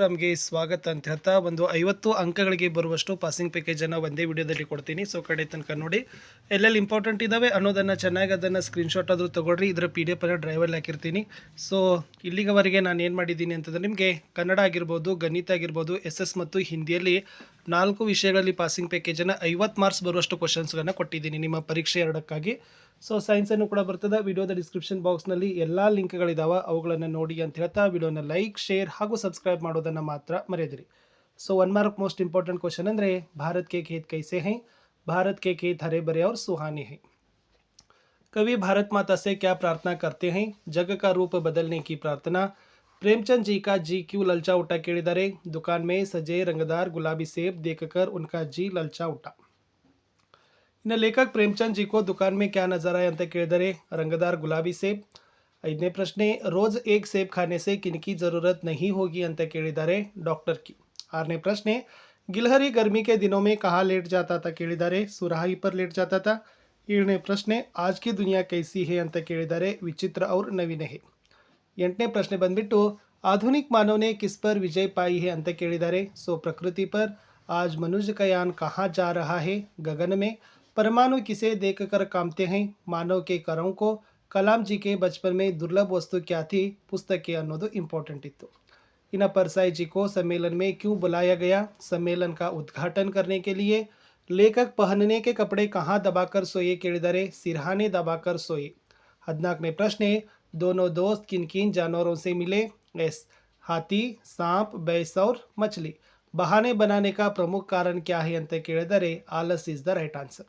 ನಮಗೆ ಸ್ವಾಗತ ಅಂತ ಹೇಳ್ತಾ ಒಂದು 50 ಅಂಕಗಳಿಗೆ ಬರುವಷ್ಟು ಪಾಸಿಂಗ್ ಪ್ಯಾಕೇಜನ್ನು ಒಂದೇ ವಿಡಿಯೋದಲ್ಲಿ ಕೊಡ್ತೀನಿ. ಸೊ ಕಡೆ ತನಕ ನೋಡಿ ಎಲ್ಲೆಲ್ಲಿ ಇಂಪಾರ್ಟೆಂಟ್ ಇದ್ದಾವೆ ಅನ್ನೋದನ್ನು ಚೆನ್ನಾಗಿ ಅದನ್ನು ಸ್ಕ್ರೀನ್ಶಾಟ್ ಆದರೂ ತೊಗೊಳ್ರಿ. ಇದರ PDF ಅನ್ನು ಡ್ರೈವಲ್ಲಿ ಹಾಕಿರ್ತೀನಿ. ಸೊ ಇಲ್ಲಿಗವರೆಗೆ ನಾನು ಏನು ಮಾಡಿದ್ದೀನಿ ಅಂತಂದರೆ ನಿಮಗೆ ಕನ್ನಡ ಆಗಿರ್ಬೋದು, ಗಣಿತ ಆಗಿರ್ಬೋದು, SS ಮತ್ತು ಹಿಂದಿಯಲ್ಲಿ 4 ವಿಷಯಗಳಲ್ಲಿ ಪಾಸಿಂಗ್ ಪ್ಯಾಕೇಜನ್ನು 50 ಮಾರ್ಕ್ಸ್ ಬರುವಷ್ಟು ಕ್ವಶನ್ಸ್ಗಳನ್ನು ಕೊಟ್ಟಿದ್ದೀನಿ ನಿಮ್ಮ ಪರೀಕ್ಷೆ ಎರಡಕ್ಕಾಗಿ. ಸೊ ಸೈನ್ಸನ್ನು ಕೂಡ ಬರ್ತದೆ. ವಿಡಿಯೋದ ಡಿಸ್ಕ್ರಿಪ್ಷನ್ ಬಾಕ್ಸ್ನಲ್ಲಿ ಎಲ್ಲ ಲಿಂಕ್ಗಳಿದ್ದಾವೆ, ಅವುಗಳನ್ನು ನೋಡಿ ಅಂತ ಹೇಳ್ತಾ ವಿಡಿಯೋನ ಲೈಕ್, ಶೇರ್ ಹಾಗೂ ಸಬ್ಸ್ಕ್ರೈಬ್ ಮಾಡೋದನ್ನು ಮಾತ್ರ ಮರೆಯದಿರಿ. So 1 mark most important question ಅಂದರೆ ಭಾರತ್ ಕೆ खेत कैसे हैं, भारत के खेत हरे भरे और सुहाने हैं. कवि भारत माता से क्या प्रार्थना करते हैं, जग का रूप बदलने की प्रार्थना. प्रेमचंद जी का जी क्यों ललचा उठा ಕೇಳಿದರೆ दुकान में सजे रंगदार गुलाबी सेब देखकर उनका जी ललचा उठा. ಇನ್ನು ಲೇಖक प्रेमचंद जी को दुकान में क्या नजर आए ಅಂತ ಕೇಳಿದರೆ रंगदार गुलाबी सेब. ಐದನೇ ಪ್ರಶ್ನೆ रोज एक सेब खाने से किनकी जरूरत नहीं होगी ಅಂತ ಕೇಳಿದ್ದಾರೆ डॉक्टर की. ಆರನೇ ಪ್ರಶ್ನೆ गिलहरी गर्मी के दिनों में कहाँ लेट जाता था ಕೇಳಿದ್ದಾರೆ सुराही पर लेट जाता था. ಏಳನೇ ಪ್ರಶ್ನೆ आज की दुनिया कैसी है ಅಂತ ಕೇಳಿದ್ದಾರೆ विचित्र और नवीन है. ಎಂಟನೇ ಪ್ರಶ್ನೆ ಬಂದ್ಬಿಟ್ಟು आधुनिक मानव ने किस पर विजय पाई है ಅಂತ ಕೇಳಿದ್ದಾರೆ सो प्रकृति पर. आज मनुष्य का यान कहाँ जा रहा है, गगन में. परमाणु किसे देखकर कांपते हैं, मानव के करों को. कलाम जी के बचपन में दुर्लभ वस्तु क्या थी, पुस्तकें ಅನ್ನೋದು ಇಂಪಾರ್ಟೆಂಟ್ ಇತ್ತು. इना परसाई जी को सम्मेलन में क्यों बुलाया गया, सम्मेलन का उद्घाटन करने के लिए. लेखक पहनने के कपड़े कहाँ दबाकर सोए ಕೇಳಿದರೆ सिरहाने दबाकर सोए. 14ನೇ ಪ್ರಶ್ನೆ दोनों दोस्त किन किन जानवरों से मिले. एस हाथी, सांप, भैंस और मछली. बहाने बनाने का प्रमुख कारण क्या है ಅಂತ ಕೇಳಿದರೆ ಆಲಸ್ ಇಸ್ ದ ರೈಟ್ ಆನ್ಸರ್.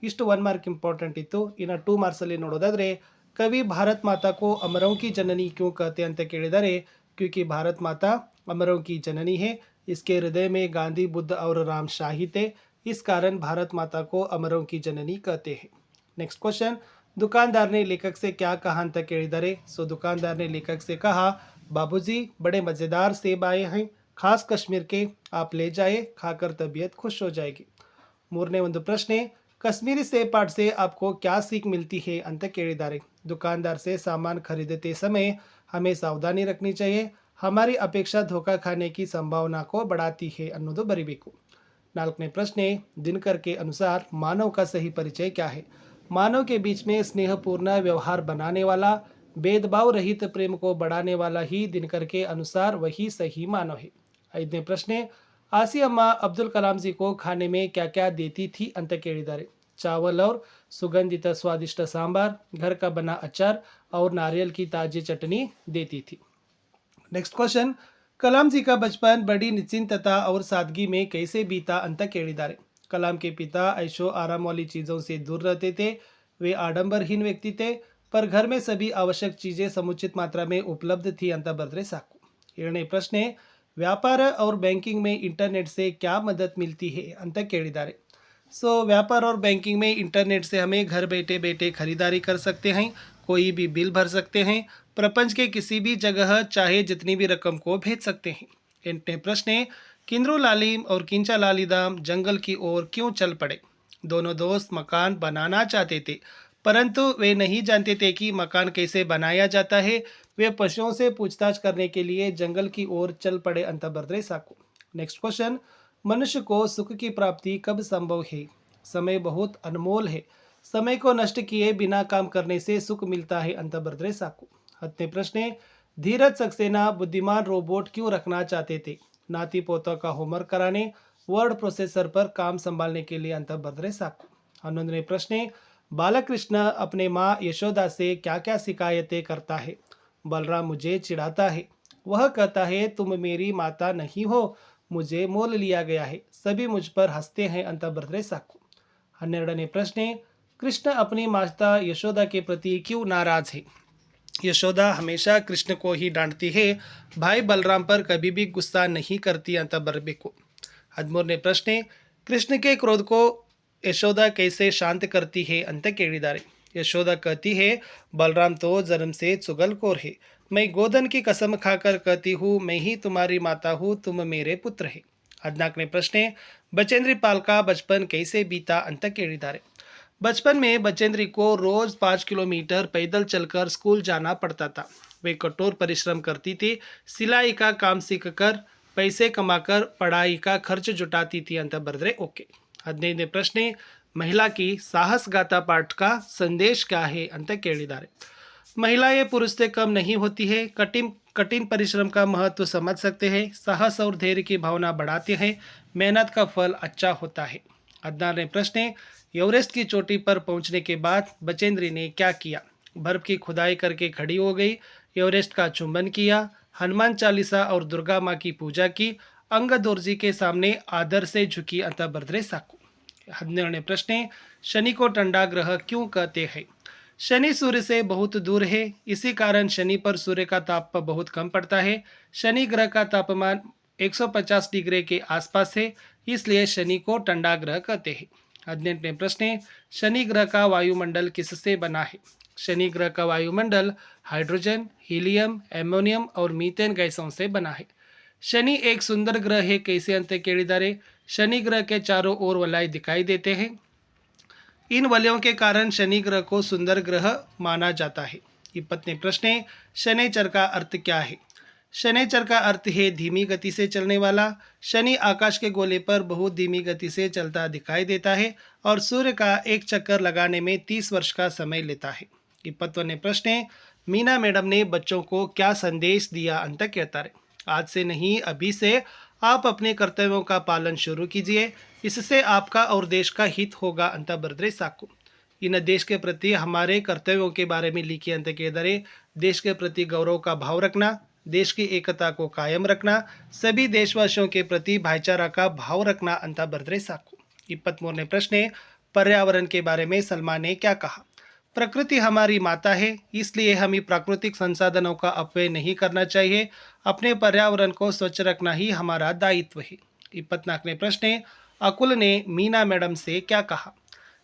ಇಷ್ಟು 1 ಮಾರ್ಕ್ ಇಂಪಾರ್ಟೆಂಟ್ ಇತ್ತು. ಇನ್ನು 2 ಮಾರ್ಕ್ಸಲ್ಲಿ ನೋಡೋದಾದರೆ कवि भारत माता को अमरों की जननी क्यों कहते हैं ಅಂತ ಕೇಳಿದರೆ क्योंकि भारत माता अमरों की जननी है. इसके हृदय में गांधी, बुद्ध और राम शाही थे. इस कारण भारत माता को अमरों की जननी कहते हैं. नेक्स्ट क्वेश्चन दुकानदार ने लेखक से क्या कहा ಅಂತ ಕೇಳಿದರೆ सो दुकानदार ने लेखक से कहा बाबूजी बड़े मज़ेदार सेब आए हैं, खास कश्मीर के, आप ले जाए, खाकर तबीयत खुश हो जाएगी. ಮೂರನೇ ಒಂದು ಪ್ರಶ್ನೆ कश्मीरी सेब पाठ से आपको क्या सीख मिलती है ಅಂತ ಕೇಳಿದ್ದಾರೆ दुकानदार से सामान खरीदते समय हमें सावधानी रखनी चाहिए, हमारी अपेक्षा धोखा खाने की संभावना को बढ़ाती है ಅನ್ನೋದು ಬರಿಬೇಕು. ನಾಲ್ಕನೇ ಪ್ರಶ್ನೆ दिनकर के अनुसार मानव का सही परिचय क्या है. मानव के बीच में स्नेहपूर्ण व्यवहार बनाने वाला, भेदभाव रहित प्रेम को बढ़ाने वाला ही दिनकर के अनुसार वही सही मानव है. ಐದನೇ ಪ್ರಶ್ನೆ आसी अम्मा अब्दुल कलाम जी को खाने में क्या क्या देती थी ಅಂತ ಕೇಳಿದ್ದಾರೆ चावल और सुगंधित स्वादिष्ट सांबार, घर का बना अचार और नारियल की ताजी चटनी देती थी. नेक्स्ट क्वेश्चन कलाम जी का बचपन बड़ी निश्चिंतता और सादगी में कैसे बीता ಅಂತ ಕೇಳಿದ್ದಾರೆ कलाम के पिता ऐशो आराम वाली चीज़ों से दूर रहते थे. वे आडंबरहीन व्यक्ति थे, पर घर में सभी आवश्यक चीज़ें समुचित मात्रा में उपलब्ध थी ಅಂತ बರೆದ್ರೆ ಸಾಕು. ಏಳನೇ ಪ್ರಶ್ನೆ व्यापार और बैंकिंग में इंटरनेट से क्या मदद मिलती है ಅಂತ ಕೇಳಿದ್ದಾರೆ सो व्यापार और बैंकिंग में इंटरनेट से हमें घर बैठे बैठे खरीदारी कर सकते हैं, कोई भी बिल भर सकते हैं, प्रपंच के किसी भी जगह चाहे जितनी भी रकम को भेज सकते हैं. ಎಂಟನೇ ಪ್ರಶ್ನೆ किंद्रू लालिम और किंचा लालीदाम जंगल की ओर क्यों चल पड़े. दोनों दोस्त मकान बनाना चाहते थे, परंतु वे नहीं जानते थे कि मकान कैसे बनाया जाता है. वे पशुओं से पूछताछ करने के लिए जंगल की ओर चल पड़े ಅಂತ ಬರೆದ್ರೆ ಸಾಕು. नेक्स्ट क्वेश्चन मनुष्य को सुख की प्राप्ति कब संभव है. समय बहुत अनमोल है, समय को नष्ट किए बिना काम करने से सुख मिलता है ಅಂತ ಬರೆದ್ರೆ ಸಾಕು. 10ನೇ ಪ್ರಶ್ನೆ धीरज सक्सेना बुद्धिमान रोबोट क्यों रखना चाहते थे. नाती पोतों का होमवर्क कराने, वर्ड प्रोसेसर पर काम संभालने के लिए ಅಂತ ಬರೆದ್ರೆ ಸಾಕು. 11ನೇ ಪ್ರಶ್ನೆ बालकृष्ण अपने माँ यशोदा से क्या क्या शिकायतें करता है. बलराम मुझे चिढ़ाता है, वह कहता है तुम मेरी माता नहीं हो, मुझे मोल लिया गया है, सभी मुझ पर हंसते हैं ಅಂತ ಬರೆದ್ರೆ ಸಾಕು. 12ನೇ ಪ್ರಶ್ನೆ कृष्ण अपनी माता यशोदा के प्रति क्यों नाराज है. यशोदा हमेशा कृष्ण को ही डांटती है, भाई बलराम पर कभी भी गुस्सा नहीं करती ಅಂತ ಬರಬೇಕು. 13ನೇ ಪ್ರಶ್ನೆ कृष्ण के क्रोध को यशोदा कैसे शांत करती है ಅಂತ ಕೇಳಿದ್ದಾರೆ यशोदा कहती है बलराम तो जन्म से चुगलखोर है, मैं गोधन की कसम खाकर कहती हूँ मैं ही तुम्हारी माता हूँ, तुम मेरे पुत्र है. 14ನೇ ಪ್ರಶ್ನೆ बचेंद्री पाल का बचपन कैसे बीता ಅಂತ ಕೇಳಿದ್ದಾರೆ बचपन में बचेंद्री को रोज 5 किलोमीटर पैदल चलकर स्कूल जाना पड़ता था. वे कठोर परिश्रम करती थी, सिलाई का काम सीखकर पैसे कमाकर पढ़ाई का ಖರ್ಚು जुटाती थी ಅಂತ ಬರೆದ್ರೆ ಓಕೆ. 15ನೇ ಪ್ರಶ್ನೆ, महिला की साहसगाथा पाठ का संदेश क्या है ಅಂತ ಕೇಳಿದ್ದಾರೆ. महिलाएं पुरुष से कम नहीं होती है, कठिन कठिन परिश्रम का महत्व समझ सकते हैं, साहस और धैर्य की भावना बढ़ाते हैं, मेहनत का फल अच्छा होता है. 16ನೇ ಪ್ರಶ್ನೆ, एवरेस्ट की चोटी पर पहुंचने के बाद बचेंद्री ने क्या किया? बर्फ की खुदाई करके खड़ी हो गई, एवरेस्ट का चुंबन किया, हनुमान चालीसा और दुर्गा माँ की पूजा की, अंग दोर्जी के सामने आदर से झुकी ಅಂತ ಬರೆದ್ರೆ ಸಾಕು. 17ನೇ ಪ್ರಶ್ನೆ, शनि को ठंडा ग्रह क्यों कहते हैं? शनि सूर्य से बहुत दूर है, इसी कारण शनि पर सूर्य का ताप बहुत कम पड़ता है. शनि ग्रह का तापमान 150 डिग्री के आसपास है, इसलिए शनि को ठंडा ग्रह कहते हैं. 18ನೇ ಪ್ರಶ್ನೆ, शनि ग्रह का वायुमंडल किससे बना है? शनि ग्रह का वायुमंडल हाइड्रोजन, हीलियम, एमोनियम और मीथेन गैसों से बना है. शनि एक सुंदर ग्रह है कैसे ಅಂತ ಕೇಳಿದ್ದಾರೆ. शनि ग्रह के चारों ओर वलय दिखाई देते हैं, इन वलयों के कारण शनि ग्रह को सुंदर ग्रह माना जाता है. 20ನೇ ಪ್ರಶ್ನೆ, शनिचर का अर्थ क्या है? शनिचर का अर्थ है धीमी गति से चलने वाला. शनि आकाश के गोले पर बहुत धीमी गति से चलता दिखाई देता है और सूर्य का एक चक्कर लगाने में 30 वर्ष का समय लेता है. 21ನೇ ಪ್ರಶ್ನೆ, मीना मैडम ने बच्चों को क्या संदेश दिया ಅಂತ ಕೇಳ್ತಾರೆ. आज से नहीं, अभी से आप अपने कर्तव्यों का पालन शुरू कीजिए, इससे आपका और देश का हित होगा ಅಂತ ಬರೆದ್ರೆ ಸಾಕು. ಇನ್ನು देश के प्रति हमारे कर्तव्यों के बारे में लिखिए ಅಂತ ಕೇಳಿದರೆ, देश के प्रति गौरव का भाव रखना, देश की एकता को कायम रखना, सभी देशवासियों के प्रति भाईचारा का भाव रखना ಅಂತ ಬರೆದ್ರೆ ಸಾಕು. 23ನೇ ಪ್ರಶ್ನೆ, पर्यावरण के बारे में सलमान ने क्या कहा? प्रकृति हमारी माता है, इसलिए हमें प्राकृतिक संसाधनों का अपव्यय नहीं करना चाहिए, अपने पर्यावरण को स्वच्छ रखना ही हमारा दायित्व है. 24ನೇ ಪ್ರಶ್ನೆ, अकुल ने मीना मैडम से क्या कहा?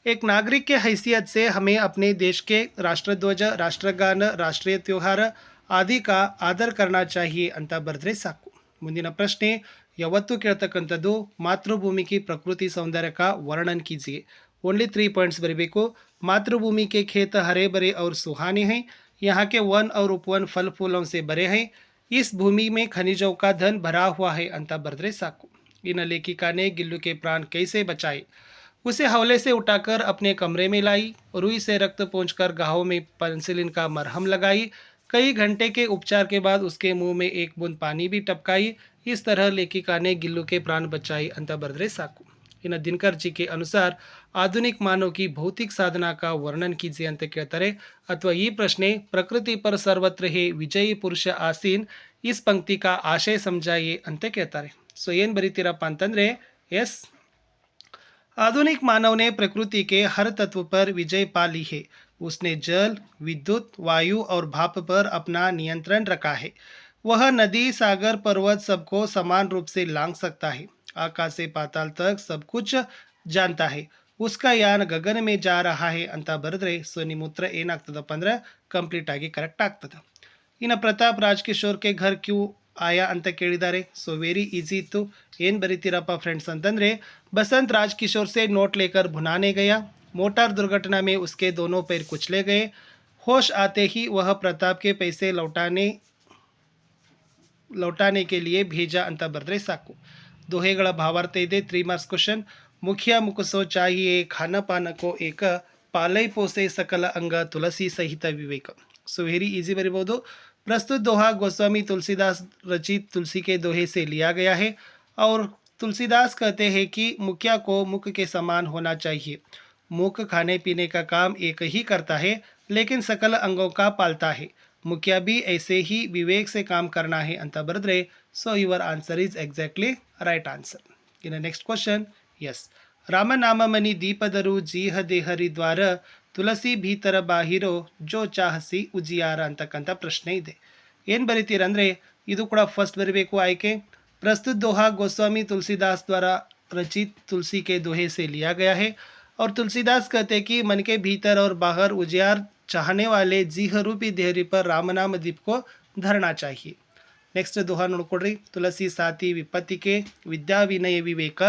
एक नागरिक के हैसियत से हमें अपने देश के राष्ट्रध्वज, राष्ट्रगान, राष्ट्रीय त्योहार आदि का आदर करना चाहिए ಅಂತ ಬರೆದ್ರೆ ಸಾಕು. ಮುಂದಿನ ಪ್ರಶ್ನೆ, ಯಾವತ್ತು ಕೇಳ್ತಕ್ಕಂಥದ್ದು मातृभूमि की प्रकृति सौंदर्य का वर्णन कीजिए. ओनली 3 पॉइंट्स बरीಬೇಕು. मातृभूमि के खेत हरे भरे और सुहाने हैं, यहाँ के वन और उपवन फल फूलों से भरे हैं, इस भूमि में खनिजों का धन भरा हुआ है ಅಂತ ಬರೆದ್ರೆ ಸಾಕು. इन लेखिका ने गिल्लू के प्राण कैसे बचाए? उसे हौले से उठाकर अपने कमरे में लाई, रुई से रक्त पोंछकर घावों में पेंसिलिन का मरहम लगाई, कई घंटे के उपचार के बाद उसके मुंह में एक बूंद पानी भी टपकाई. इस तरह लेखिका ने गिल्लू के प्राण बचाई ಅಂತ ಬರೆದ್ರೆ ಸಾಕು. ಇನ್ನು ದಿನಕರ್ जी के अनुसार आधुनिक मानव की भौतिक साधना का वर्णन कीजिए ಅಂತ ಕೇಳ್ತಾರೆ. ಅಥವಾ ಈ ಪ್ರಶ್ನೆ, प्रकृति पर सर्वत्र है विजयी पुरुष आसीन, इस पंक्ति का आशय समझाइए ಅಂತ ಕೇಳ್ತಾರೆ. ಸೊ ಏನು ಬರೀತೀರಪ್ಪ ಅಂತಂದರೆ, ಎಸ್, आधुनिक मानव ने प्रकृति के हर तत्व पर विजय पा ली है, उसने जल, विद्युत, वायु और भाप पर अपना नियंत्रण रखा है, वह नदी, सागर, पर्वत सबको समान रूप से लांघ सकता है, आकाश से पाताल तक सब कुछ जानता है, उसका यान गगन में जा रहा है ಅಂತ ಬರೆದ್ರೆ ಸೊ ನಿಮ್ಮ ಉತ್ತರ ಏನಾಗ್ತದಪ್ಪ ಅಂದ್ರೆ ಕಂಪ್ಲೀಟ್ ಆಗಿ ಕರೆಕ್ಟ್ ಆಗ್ತದೆ. ಇನ್ನು ಪ್ರತಾಪ್ ರಾಜ್ ಕಿಶೋರ್ ಕೆ ಘರ್ ಕ್ಯೂ ಆಯಾ ಅಂತ ಕೇಳಿದ್ದಾರೆ. ಸೊ ವೆರಿ ಈಸಿ ಇತ್ತು. ಏನು ಬರೀತೀರಪ್ಪ ಫ್ರೆಂಡ್ಸ್ ಅಂತಂದರೆ, बसंत राज किशोर से नोट लेकर भुनाने गया, मोटर दुर्घटना में उसके दोनों पैर कुचले गए, होश आते ही वह प्रताप के पैसे लौटाने के लिए भेजा ಅಂತ ಬರೆದ್ರೆ ಸಾಕು. ದೋಹೆಗಳ ಭಾವಾರ್ಥ ಇದೆ. 3 ಮಾರ್ಕ್ಸ್ ಕ್ವಶನ್. ಮುಖ್ಯ ಮುಖಸೋ ಚಾಹಿಯೇ ಖಾನ ಪಾನಕೋ ಏಕ, ಪಾಲೈ ಪೋಸೆ ಸಕಲ ಅಂಗ ತುಳಸಿ ಸಹಿತ ವಿವೇಕ. ಸೊ ವೆರಿ ಈಸಿ ಬರೀಬಹುದು. प्रस्तुत दोहा गोस्वामी तुलसीदास रचित तुलसी के दोहे से लिया गया है और तुलसीदास कहते हैं कि मुखिया को मुख के समान होना चाहिए. मुख खाने पीने का काम एक ही करता है, लेकिन सकल अंगों का पालता है. मुखिया भी ऐसे ही विवेक से काम करना है ಅಂತ ಬರೆದ್ರೆ so your answer is exactly right answer. ಇನ್ನು ನೆಕ್ಸ್ಟ್ ಕ್ವಶನ್, ಎಸ್, ರಾಮನಾಮಮನಿ ದೀಪದರು ಜೀಹ ದೇಹರಿ ದ್ವಾರ, ತುಳಸಿ ಭೀತರ ಬಾಹಿರೋ ಜೋ ಚಾಹಸಿ ಉಜಿಯಾರ ಅಂತಕ್ಕಂಥ ಪ್ರಶ್ನೆ ಇದೆ. ಏನು ಬರೀತೀರಂದರೆ, ಇದು ಕೂಡ ಫಸ್ಟ್ ಬರೀಬೇಕು ಆಯ್ಕೆ. प्रस्तुत दोहा गोस्वामी तुलसीदास द्वारा रचित तुलसी के दोहे से लिया गया है और तुलसीदास कहते हैं कि मन के भीतर और बाहर उजियार चाहने वाले जीह रूपी देहरी पर रामनाम दीप को धरना चाहिए. नेक्स्ट दोहा नोಡ್ಕೊಡ್ರಿ. तुलसी साथी विपत्ति के विद्या विनय विवेक,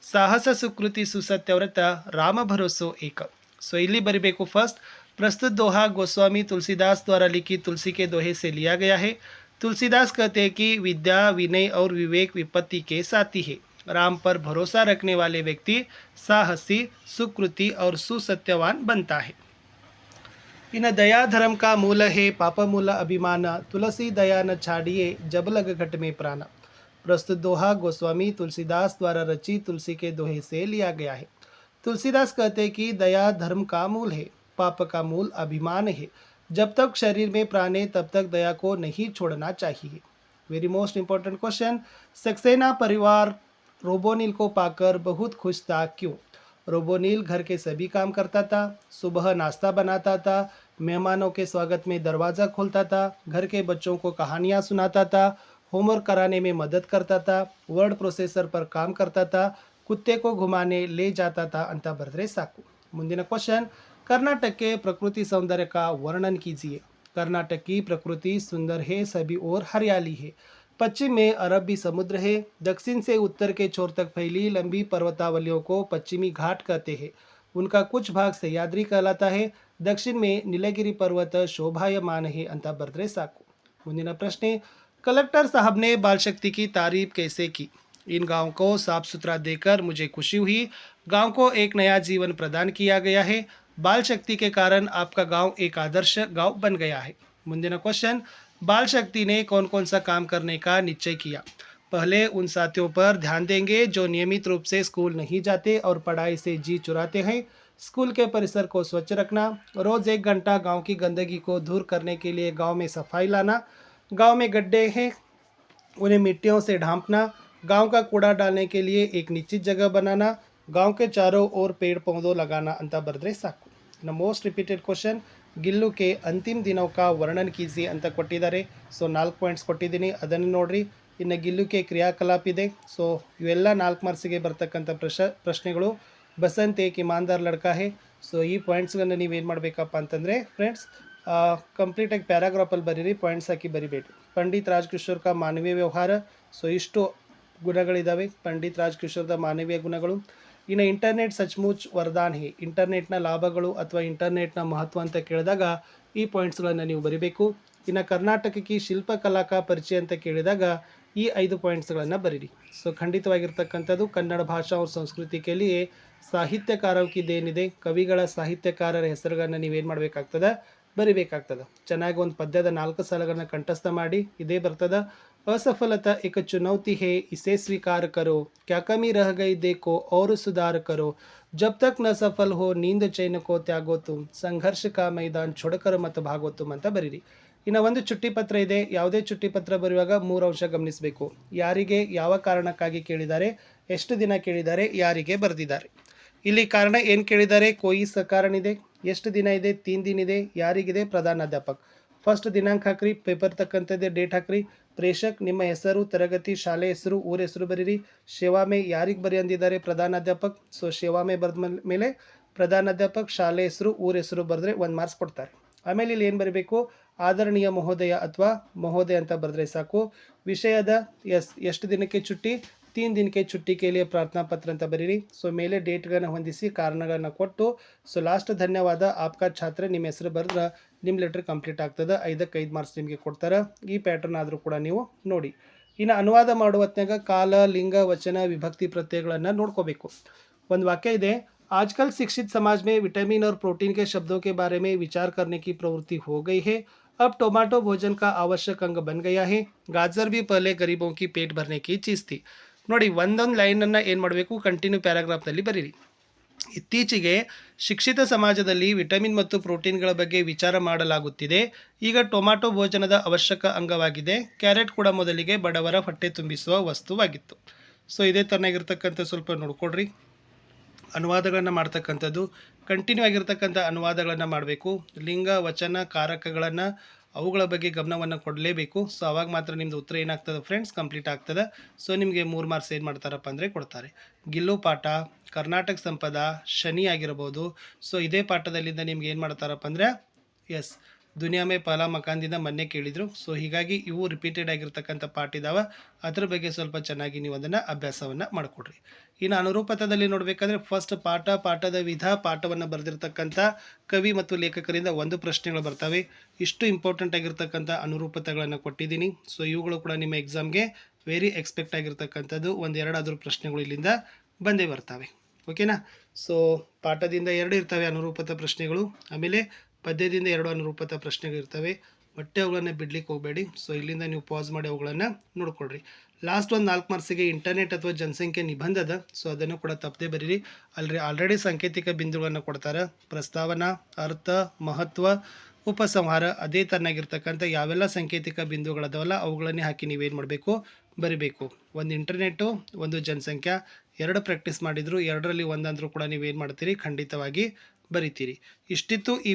साहस सुकृति सुसत्यव्रत, राम भरोसो एक. सो ಇಲ್ಲಿ ಬರೀಬೇಕು ಫಸ್ಟ್. प्रस्तुत दोहा गोस्वामी तुलसीदास द्वारा लिखित तुलसी के दोहे से लिया गया है. तुलसीदास कहते हैं कि विद्या विनय और विवेक विपत्ति के साथी है। राम पर भरोसा रखने वाले व्यक्ति साहसी, सुकृति और सुसत्यवान बनता है। इन दया धर्म का मूल है, पाप मूल अभिमान, तुलसी दया न छाड़िए जब लग घट में प्राण। प्रस्तुत दोहा गोस्वामी तुलसीदास द्वारा रचित तुलसी के दोहे से लिया गया है। तुलसीदास कहते हैं कि दया धर्म का मूल है, पाप का मूल अभिमान है। जब तक शरीर में प्राण है तब तक दया को नहीं छोड़ना चाहिए। Very most important question, Saxena परिवार रोबोनिल को पाकर बहुत खुश था, क्यों? रोबोनिल घर के सभी काम करता था, सुबह नाश्ता बनाता था, मेहमानों के स्वागत में दरवाज़ा खोलता था, घर के बच्चों को कहानियाँ सुनाता था, होमवर्क कराने में मदद करता था, वर्ड प्रोसेसर पर काम करता था, कुत्ते को घुमाने ले जाता था ಅಂತ ಬರೆದ್ರೆ ಸಾಕು। ಮುಂದಿನ ಕ್ವಶನ್, कर्नाटक के प्रकृति सौंदर्य का वर्णन कीजिए। कर्नाटक की प्रकृति सुंदर है, सभी ओर हरियाली है। पश्चिम में अरबी समुद्र है, दक्षिण से उत्तर के छोर तक फैली लंबी पर्वतावलियों को पश्चिमी घाट कहते हैं। उनका कुछ भाग सह्याद्री कहलाता है। दक्षिण में नीलगिरी पर्वत शोभायमान है ಅಂತ ಬರೆದ್ರೆ ಸಾಕು। ಮುಂದಿನ ಪ್ರಶ್ನೆ, कलेक्टर साहब ने बाल शक्ति की तारीफ कैसे की? इन गांव को साफ सुथरा देकर मुझे खुशी हुई। गांव को एक नया जीवन प्रदान किया गया है। बाल शक्ति के कारण आपका गांव एक आदर्श गांव बन गया है। ಮುಂದಿನ क्वेश्चन, बाल शक्ति ने कौन कौन सा काम करने का निश्चय किया? पहले उन साथियों पर ध्यान देंगे जो नियमित रूप से स्कूल नहीं जाते और पढ़ाई से जी चुराते हैं। स्कूल के परिसर को स्वच्छ रखना, रोज़ 1 घंटा गांव की गंदगी को दूर करने के लिए गांव में सफाई लाना, गांव में गड्ढे हैं उन्हें मिट्टियों से ढांपना, गांव का कूड़ा डालने के लिए एक निश्चित जगह बनाना, गांव के चारों ओर पेड़ पौधों लगाना ಅಂತ ಬರೆದ್ರೆ ಸಾಕು। ಇನ್ನು ಮೋಸ್ಟ್ ರಿಪೀಟೆಡ್ ಕ್ವಶನ್, ಗಿಲ್ಲು ಕೆ ಅಂತಿಮ ದಿನೋं का वर्णन कीजिए ಅಂತ ಕೊಟ್ಟಿದ್ದಾರೆ। ಸೊ 4 ಪಾಯಿಂಟ್ಸ್ ಕೊಟ್ಟಿದ್ದೀನಿ, ಅದನ್ನು ನೋಡ್ರಿ। ಇನ್ನು ಗಿಲ್ಲು ಕೆ ಕ್ರಿಯಾಕಲಾಪ ಇದೆ। ಸೊ ಇವೆಲ್ಲ 4 ಮಾರ್ಕ್ಸಿಗೆ ಬರ್ತಕ್ಕಂಥ ಪ್ರಶ್ನೆಗಳು। ಬಸಂತ್ ಏಕ್ ಇಮಾನ್ದಾರ್ ಲಡ್ಕಾ ಹೇ। ಸೊ ಈ ಪಾಯಿಂಟ್ಸ್ಗಳನ್ನು ನೀವೇನು ಮಾಡಬೇಕಪ್ಪ ಅಂತಂದರೆ ಫ್ರೆಂಡ್ಸ್, ಕಂಪ್ಲೀಟಾಗಿ ಪ್ಯಾರಾಗ್ರಾಫಲ್ಲಿ ಬರೀರಿ, ಪಾಯಿಂಟ್ಸ್ ಹಾಕಿ ಬರಿಬೇಡಿ। ಪಂಡಿತ್ ರಾಜ್ಕಿಶೋರ್ का ಮಾನವೀಯ ವ್ಯವಹಾರ, ಸೊ ಇಷ್ಟು ಗುಣಗಳಿದ್ದಾವೆ ಪಂಡಿತ್ ರಾಜ್ಕಿಶೋರ್ದ ಮಾನವೀಯ ಗುಣಗಳು। ಇನ್ನು ಇಂಟರ್ನೆಟ್ ಸಚ್ಮುಚ್ ವರದಾನ್ ಹೇ, ಇಂಟರ್ನೆಟ್ನ ಲಾಭಗಳು ಅಥವಾ ಇಂಟರ್ನೆಟ್ನ ಮಹತ್ವ ಅಂತ ಕೇಳಿದಾಗ ಈ ಪಾಯಿಂಟ್ಸ್ಗಳನ್ನು ನೀವು ಬರಿಬೇಕು। ಇನ್ನು ಕರ್ನಾಟಕಕ್ಕೆ ಶಿಲ್ಪಕಲಾ ಕಾ ಪರಿಚಯ ಅಂತ ಕೇಳಿದಾಗ ಈ 5 ಪಾಯಿಂಟ್ಸ್ಗಳನ್ನು ಬರೀರಿ। ಸೊ ಖಂಡಿತವಾಗಿರ್ತಕ್ಕಂಥದ್ದು ಕನ್ನಡ ಭಾಷಾ और ಸಂಸ್ಕೃತಿ के लिए ಸಾಹಿತ್ಯಕಾರರ ಕಿ ದೇನಿದೆ, ಕವಿಗಳ ಸಾಹಿತ್ಯಕಾರರ ಹೆಸರುಗಳನ್ನು ನೀವೇನು ಮಾಡಬೇಕಾಗ್ತದೆ, ಬರಿಬೇಕಾಗ್ತದೆ। ಚೆನ್ನಾಗಿ ಒಂದು ಪದ್ಯದ 4 ಸಾಲುಗಳನ್ನು ಕಂಠಸ್ಥ ಮಾಡಿ, ಇದೇ ಬರ್ತದೆ। असफलता एक चुनौती है, इसे स्वीकार करो, क्या कमी रह गई देखो और सुधार करो, जब तक न सफल हो नींद चैन को त्यागो तुम, संघर्ष का मैदान छोड़कर मत भागो तुम ಅಂತ ಬರೀರಿ। ಇನ್ನು ಒಂದು ಚುಟ್ಟಿ ಪತ್ರ ಇದೆ, ಯಾವುದೇ ಚುಟ್ಟಿ ಪತ್ರ ಬರೆಯುವಾಗ 3 ಅಂಶ ಗಮನಿಸಬೇಕು। ಯಾರಿಗೆ, ಯಾವ ಕಾರಣಕ್ಕಾಗಿ ಕೇಳಿದ್ದಾರೆ, ಎಷ್ಟು ದಿನ ಕೇಳಿದ್ದಾರೆ, ಯಾರಿಗೆ ಬರೆದಿದ್ದಾರೆ। ಇಲ್ಲಿ ಕಾರಣ ಏನು ಕೇಳಿದ್ದಾರೆ, ಕೋಯಿ ಸಕಾರಣ ಇದೆ, ಎಷ್ಟು ದಿನ ಇದೆ, 3 दिन ಇದೆ, ಯಾರಿಗಿದೆ, ಪ್ರಧಾನಾಧ್ಯಾಪಕ। ಫಸ್ಟ್ ದಿನಾಂಕ ಹಾಕ್ರಿ, ಪೇಪರ್ ತಕ್ಕಂಥದ್ದೇ ಡೇಟ್ ಹಾಕ್ರಿ। ಪ್ರೇಷಕ್ ನಿಮ್ಮ ಹೆಸರು, ತರಗತಿ, ಶಾಲೆ ಹೆಸರು, ಊರ ಹೆಸರು ಬರೀರಿ। ಸೇವಾಮೆ ಯಾರಿಗೆ ಬರಿ ಅಂದಿದ್ದಾರೆ, ಪ್ರಧಾನಾಧ್ಯಾಪಕ। ಸೊ ಸೇವಾಮೆ ಬರೆದ ಮೇಲೆ ಪ್ರಧಾನಾಧ್ಯಾಪಕ, ಶಾಲೆ ಹೆಸರು, ಊರ ಹೆಸರು ಬರೆದ್ರೆ 1 ಮಾರ್ಕ್ಸ್ ಕೊಡ್ತಾರೆ। ಆಮೇಲೆ ಇಲ್ಲಿ ಏನು ಬರೀಬೇಕು, ಆದರಣೀಯ ಮಹೋದಯ ಅಥವಾ ಮಹೋದಯ ಅಂತ ಬರೆದ್ರೆ ಸಾಕು। ವಿಷಯದ ಎಷ್ಟು ದಿನಕ್ಕೆ ಚುಟ್ಟಿ, 3 दिन के छुट्टी के लिए प्रार्थना पत्र ಅಂತ ಬರೀರಿ। ಸೊ ಮೇಲೆ ಡೇಟ್ಗಳನ್ನು ಹೊಂದಿಸಿ ಕಾರಣಗಳನ್ನು ಕೊಟ್ಟು, ಸೊ ಲಾಸ್ಟ್ ಧನ್ಯವಾದ ಆಪ್ಕಾ ಛಾತ್ರ ನಿಮ್ಮ ಹೆಸರು ಬರೆದ್ರೆ ನಿಮ್ಮ ಲೆಟರ್ ಕಂಪ್ಲೀಟ್ ಆಗ್ತದೆ। 5ಕ್ಕೆ 5 ಮಾರ್ಕ್ಸ್ ನಿಮಗೆ ಕೊಡ್ತಾರೆ। ಈ ಪ್ಯಾಟರ್ನ್ ಆದರೂ ಕೂಡ ನೀವು ನೋಡಿ। ಇನ್ನು ಅನುವಾದ ಮಾಡುವ ಹೊತ್ನಾಗ ಕಾಲ, ಲಿಂಗ, ವಚನ, ವಿಭಕ್ತಿ ಪ್ರತ್ಯಯಗಳನ್ನು ನೋಡ್ಕೋಬೇಕು। ಒಂದು ವಾಕ್ಯ ಇದೆ, आजकल शिक्षित समाज में विटामिन और प्रोटीन के शब्दों के बारे में विचार करने की प्रवृत्ति हो गई है। अब टोमेटो भोजन का आवश्यक अंग बन गया है। गाजर भी पहले गरीबों की पेट भरने की चीज़ थी। ನೋಡಿ, ಒಂದೊಂದು ಲೈನನ್ನು ಏನು ಮಾಡಬೇಕು, ಕಂಟಿನ್ಯೂ ಪ್ಯಾರಾಗ್ರಾಫ್ನಲ್ಲಿ ಬರೀರಿ। ಇತ್ತೀಚೆಗೆ ಶಿಕ್ಷಿತ ಸಮಾಜದಲ್ಲಿ ವಿಟಮಿನ್ ಮತ್ತು ಪ್ರೋಟೀನ್ಗಳ ಬಗ್ಗೆ ವಿಚಾರ ಮಾಡಲಾಗುತ್ತಿದೆ। ಈಗ ಟೊಮ್ಯಾಟೊ ಭೋಜನದ ಅವಶ್ಯಕ ಅಂಗವಾಗಿದೆ। ಕ್ಯಾರೆಟ್ ಕೂಡ ಮೊದಲಿಗೆ ಬಡವರ ಹೊಟ್ಟೆ ತುಂಬಿಸುವ ವಸ್ತುವಾಗಿತ್ತು। ಸೊ ಇದೇ ಥರನಾಗಿರ್ತಕ್ಕಂಥ ಸ್ವಲ್ಪ ನೋಡ್ಕೊಡ್ರಿ। ಅನುವಾದಗಳನ್ನು ಮಾಡ್ತಕ್ಕಂಥದ್ದು ಕಂಟಿನ್ಯೂ ಆಗಿರ್ತಕ್ಕಂಥ ಅನುವಾದಗಳನ್ನು ಮಾಡಬೇಕು। ಲಿಂಗ, ವಚನ, ಕಾರಕಗಳನ್ನು ಅವುಗಳ ಬಗ್ಗೆ ಗಮನವನ್ನು ಕೊಡಲೇಬೇಕು। ಸೊ ಆವಾಗ ಮಾತ್ರ ನಿಮ್ಮದು ಉತ್ತರ ಏನಾಗ್ತದೆ ಫ್ರೆಂಡ್ಸ್, ಕಂಪ್ಲೀಟ್ ಆಗ್ತದೆ। ಸೊ ನಿಮಗೆ 3 ಮಾರ್ಕ್ಸ್ ಏನು ಮಾಡ್ತಾರಪ್ಪ ಅಂದರೆ ಕೊಡ್ತಾರೆ। ಗಿಲ್ಲು ಪಾಠ, ಕರ್ನಾಟಕ ಸಂಪದ, ಶನಿ ಆಗಿರ್ಬೋದು। ಸೊ ಇದೇ ಪಾಠದಲ್ಲಿಂದ ನಿಮ್ಗೆ ಏನು ಮಾಡ್ತಾರಪ್ಪ ಅಂದರೆ ದುನಿಯಾ ಮೇ ಪಾಲಾ ಮಕಾನ್ದಿಂದ ಮೊನ್ನೆ ಕೇಳಿದರು. ಸೊ ಹೀಗಾಗಿ ಇವು ರಿಪೀಟೆಡ್ ಆಗಿರ್ತಕ್ಕಂಥ ಪಾಠ ಇದ್ದಾವೆ. ಅದ್ರ ಬಗ್ಗೆ ಸ್ವಲ್ಪ ಚೆನ್ನಾಗಿ ನೀವು ಅದನ್ನು ಅಭ್ಯಾಸವನ್ನು ಮಾಡಿಕೊಡ್ರಿ. ಇನ್ನು ಅನುರೂಪತದಲ್ಲಿ ನೋಡಬೇಕಾದ್ರೆ ಫಸ್ಟ್ ಪಾಠದ ವಿಧ, ಪಾಠವನ್ನು ಬರೆದಿರ್ತಕ್ಕಂಥ ಕವಿ ಮತ್ತು ಲೇಖಕರಿಂದ ಒಂದು ಪ್ರಶ್ನೆಗಳು ಬರ್ತವೆ. ಇಷ್ಟು ಇಂಪಾರ್ಟೆಂಟ್ ಆಗಿರ್ತಕ್ಕಂಥ ಅನುರೂಪತೆಗಳನ್ನು ಕೊಟ್ಟಿದ್ದೀನಿ. ಸೊ ಇವುಗಳು ಕೂಡ ನಿಮ್ಮ ಎಕ್ಸಾಮ್ಗೆ ವೆರಿ ಎಕ್ಸ್ಪೆಕ್ಟ್ ಆಗಿರ್ತಕ್ಕಂಥದ್ದು. ಒಂದೆರಡಾದರೂ ಪ್ರಶ್ನೆಗಳು ಇಲ್ಲಿಂದ ಬಂದೇ ಬರ್ತವೆ. ಓಕೆನಾ. ಸೊ ಪಾಠದಿಂದ 2 ಇರ್ತವೆ ಅನುರೂಪತ ಪ್ರಶ್ನೆಗಳು, ಆಮೇಲೆ ಪದ್ಯದಿಂದ 2 ಅನುರೂಪತ ಪ್ರಶ್ನೆಗಳು ಇರ್ತವೆ. ಒಟ್ಟೆ ಅವುಗಳನ್ನು ಬಿಡ್ಲಿಕ್ಕೆ ಹೋಗಬೇಡಿ. ಸೊ ಇಲ್ಲಿಂದ ನೀವು ಪಾಸ್ ಮಾಡಿ ಅವುಗಳನ್ನು ನೋಡ್ಕೊಳ್ರಿ. ಲಾಸ್ಟ್ ಒಂದು 4 ಮಾರ್ಕ್ಸಿಗೆ ಇಂಟರ್ನೆಟ್ ಅಥವಾ ಜನಸಂಖ್ಯೆ ನಿಬಂಧ ಅದ. ಸೊ ಅದನ್ನು ಕೂಡ ತಪ್ಪದೆ ಬರೀರಿ. ಆಲ್ರೆಡಿ ಸಾಂಕೇತಿಕ ಬಿಂದುಗಳನ್ನು ಕೊಡ್ತಾರೆ. ಪ್ರಸ್ತಾವನಾ, ಅರ್ಥ, ಮಹತ್ವ, ಉಪಸಂಹಾರ, ಅದೇ ತರನಾಗಿರ್ತಕ್ಕಂಥ ಯಾವೆಲ್ಲ ಸಾಂಕೇತಿಕ ಬಿಂದುಗಳದವಲ್ಲ ಅವುಗಳನ್ನೇ ಹಾಕಿ ನೀವೇನು ಮಾಡಬೇಕು, ಬರಿಬೇಕು. ಒಂದು ಇಂಟರ್ನೆಟ್ಟು, ಒಂದು ಜನಸಂಖ್ಯೆ, 2 ಪ್ರಾಕ್ಟೀಸ್ ಮಾಡಿದ್ರು, 2ರಲ್ಲಿ ಒಂದಂದರೂ ಕೂಡ ನೀವೇನು ಮಾಡ್ತೀರಿ, ಖಂಡಿತವಾಗಿ ಬರಿತೀರಿ. ಇಷ್ಟಿತ್ತು ಈ